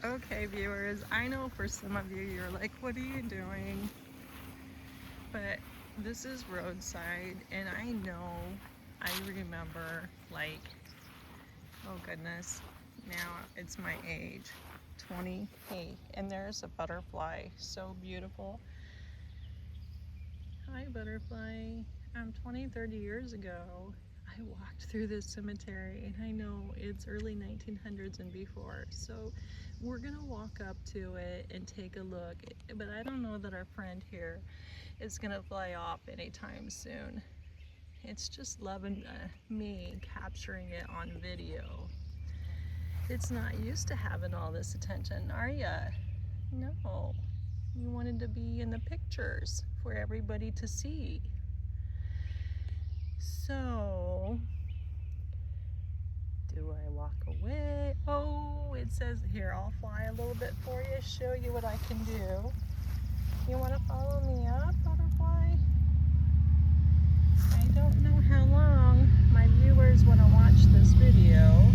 Okay, viewers, I know for some of you, you're like, what are you doing? But this is roadside, and I remember, like, oh goodness, now it's my age, 28, and there's a butterfly, so beautiful. Hi, butterfly. 20, 30 years ago, I walked through this cemetery, and I know it's early 1900s and before, so we're gonna walk up to it and take a look, but I don't know that our friend here is gonna fly off anytime soon. It's just loving me capturing it on video. It's not used to having all this attention, are ya? No. You wanted to be in the pictures for everybody to see. So, do I walk away? Oh, it says here, I'll fly a little bit for you, show you what I can do. You want to follow me up, butterfly? I don't know how long my viewers want to watch this video.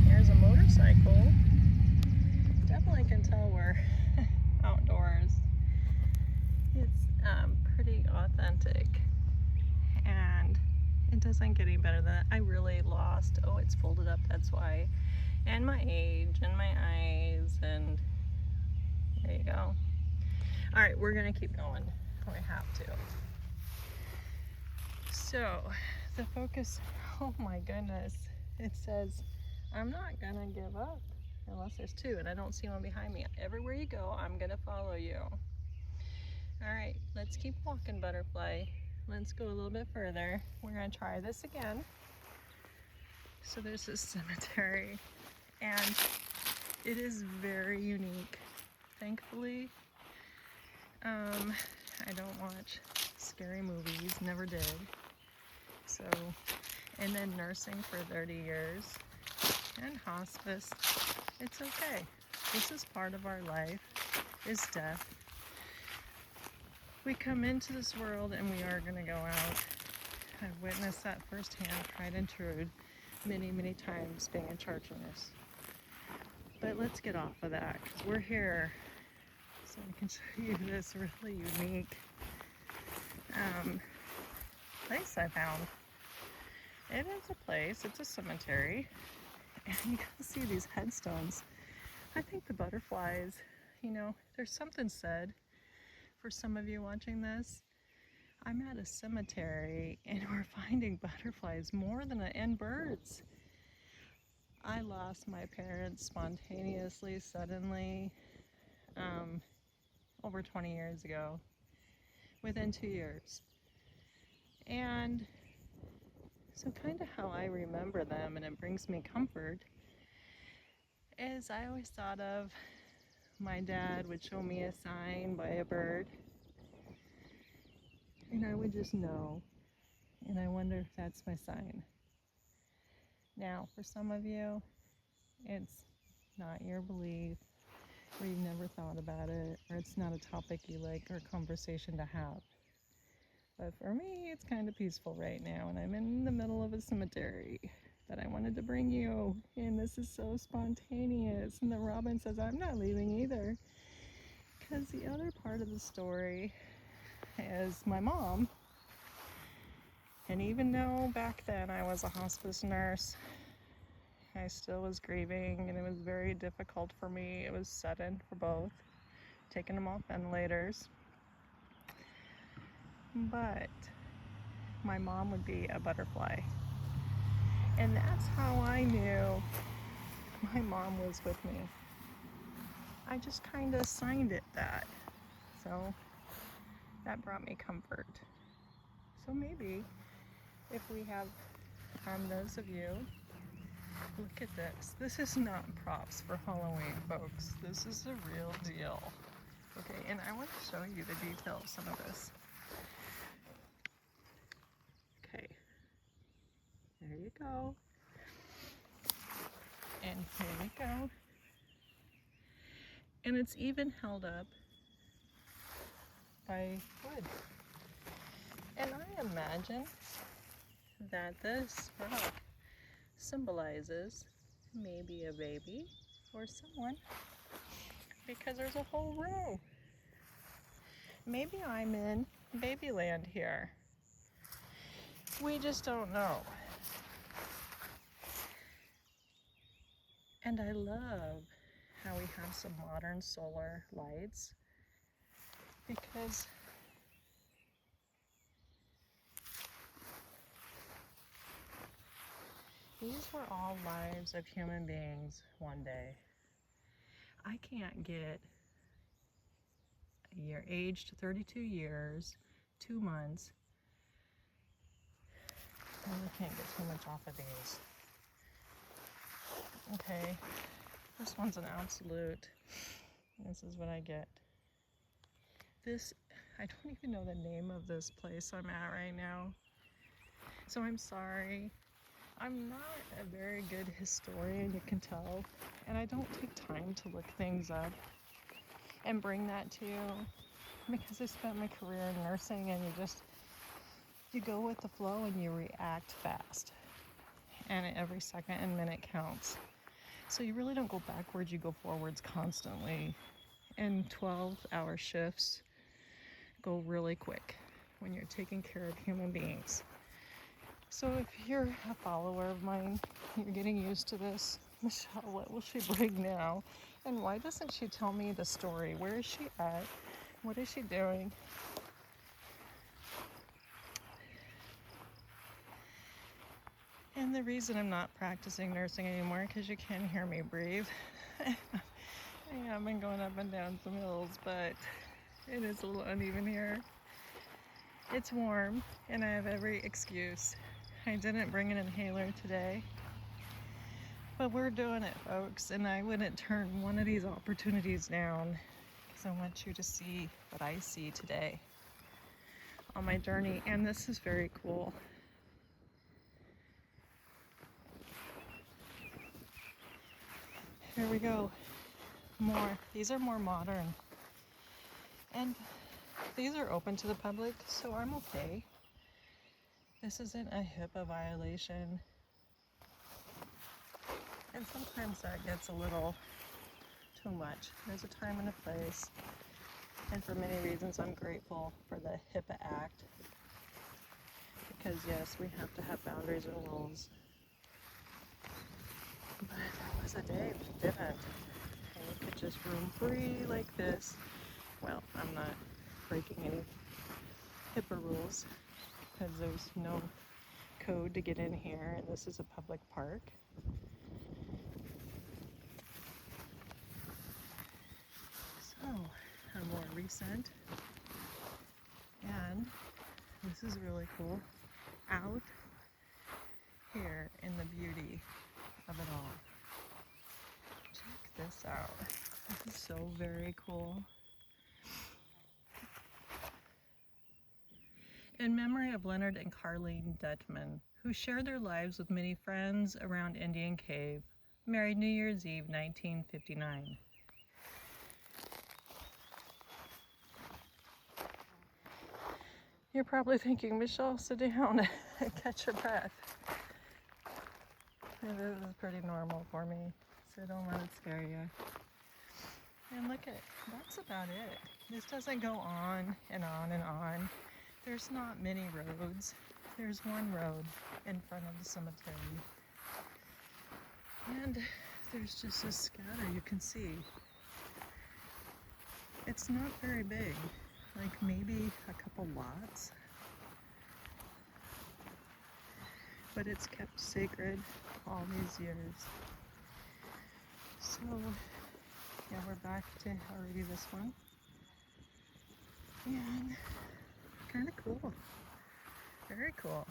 There's a motorcycle. Definitely can tell we're outdoors. It's pretty authentic, and it doesn't get any better than that. I really lost, oh, it's folded up, that's why, and my age and my eyes, and there you go. All right, we're gonna keep going. We have to. So the focus, oh my goodness, it says I'm not gonna give up unless there's two, and I don't see one behind me. Everywhere you go, I'm gonna follow you. All right, let's keep walking, butterfly. Let's go a little bit further. We're gonna try this again. So there's this cemetery, and it is very unique. Thankfully, I don't watch scary movies, never did. So, and then nursing for 30 years, and hospice, it's okay. This is part of our life, is death. We come into this world and we are gonna go out. I've witnessed that firsthand, tried and true, many, many times being a church nurse. But let's get off of that, because we're here so I can show you this really unique place I found. It is a place, it's a cemetery, and you can see these headstones. I think the butterflies, you know, there's something said for some of you watching this. I'm at a cemetery and we're finding butterflies more than and birds. I lost my parents spontaneously, suddenly, over 20 years ago, within 2 years. And so kind of how I remember them, and it brings me comfort, is I always thought of my dad would show me a sign by a bird, and I would just know, and I wonder if that's my sign. Now, for some of you, it's not your belief, or you've never thought about it, or it's not a topic you like or conversation to have. But for me, it's kind of peaceful right now, and I'm in the middle of a cemetery that I wanted to bring you, and this is so spontaneous. And the robin says, I'm not leaving either, because the other part of the story is my mom. And even though back then I was a hospice nurse, I still was grieving, and it was very difficult for me. It was sudden for both, taking them off ventilators. But my mom would be a butterfly. And that's how I knew my mom was with me. I just kind of signed it that. So that brought me comfort. So maybe if we have, those of you, look at this. This is not props for Halloween, folks. This is the real deal. Okay, and I want to show you the detail of some of this. Okay, there you go. And here we go. And it's even held up by wood. And I imagine that this rock symbolizes maybe a baby or someone, because there's a whole row. Maybe I'm in babyland here. We just don't know. And I love how we have some modern solar lights, because these were all lives of human beings one day. I can't get a year aged 32 years, 2 months. I really can't get too much off of these. Okay, this one's an absolute. This is what I get. This, I don't even know the name of this place I'm at right now. So I'm sorry. I'm not a very good historian, you can tell, and I don't take time to look things up and bring that to you, because I spent my career in nursing, and you go with the flow and you react fast, and every second and minute counts. So you really don't go backwards, you go forwards constantly, and 12-hour shifts go really quick when you're taking care of human beings. So if you're a follower of mine, you're getting used to this. Michelle, what will she bring now? And why doesn't she tell me the story? Where is she at? What is she doing? And the reason I'm not practicing nursing anymore, because you can't hear me breathe. I have been going up and down some hills, but it is a little uneven here. It's warm, and I have every excuse. I didn't bring an inhaler today, but we're doing it, folks, and I wouldn't turn one of these opportunities down, because I want you to see what I see today on my journey, and this is very cool. Here we go. More. These are more modern, and these are open to the public, so I'm okay. This isn't a HIPAA violation. And sometimes that gets a little too much. There's a time and a place. And for many reasons, I'm grateful for the HIPAA Act. Because yes, we have to have boundaries and rules. But there was a day we didn't. And you could just roam free like this. Well, I'm not breaking any HIPAA rules, because there's no code to get in here, and this is a public park. So, a more recent, and this is really cool, out here in the beauty of it all. Check this out. This is so very cool. In memory of Leonard and Carlene Dutman, who shared their lives with many friends around Indian Cave, married New Year's Eve 1959. You're probably thinking, Michelle, sit down and catch your breath. And this is pretty normal for me, so don't let it scare you. And look at, that's about it. This doesn't go on and on and on. There's not many roads. There's one road in front of the cemetery. And there's just a scatter you can see. It's not very big, like maybe a couple lots. But it's kept sacred all these years. So, yeah, we're back to already this one. And kind of cool. Very cool.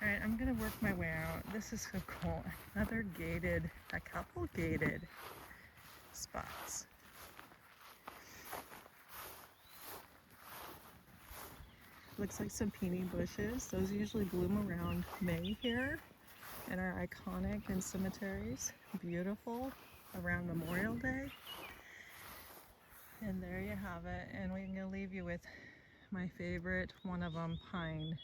Alright, I'm gonna work my way out. This is so cool. Another gated, a couple gated spots. Looks like some peony bushes. Those usually bloom around May here and are iconic in cemeteries. Beautiful around Memorial Day. And there you have it. And we're gonna leave you with my favorite one of them, pine.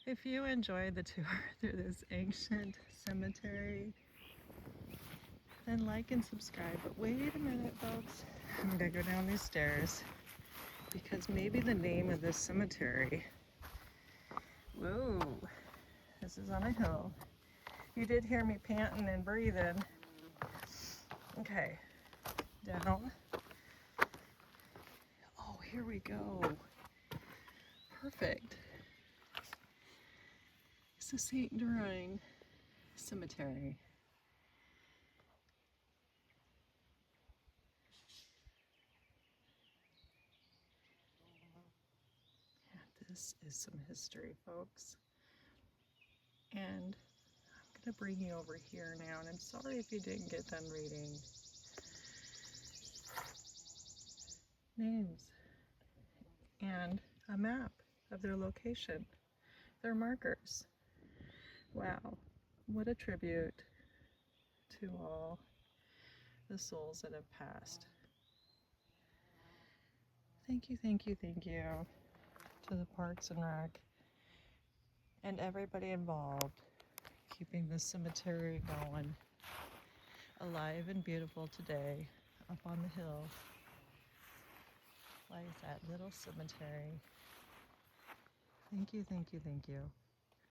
If you enjoyed the tour through this ancient cemetery, then like and subscribe. But wait a minute, folks. I'm gonna go down these stairs because maybe the name of this cemetery. Whoa, this is on a hill. You did hear me panting and breathing. Okay, down. Oh, here we go. Perfect. It's the St. Dorine Cemetery. Yeah, this is some history, folks. And I'm gonna bring you over here now, and I'm sorry if you didn't get done reading. Names and a map of their location, their markers. Wow, what a tribute to all the souls that have passed. Thank you, thank you, thank you to the Parks and Rec and everybody involved, keeping this cemetery going, alive and beautiful today. Up on the hill lies that little cemetery. Thank you, thank you, thank you.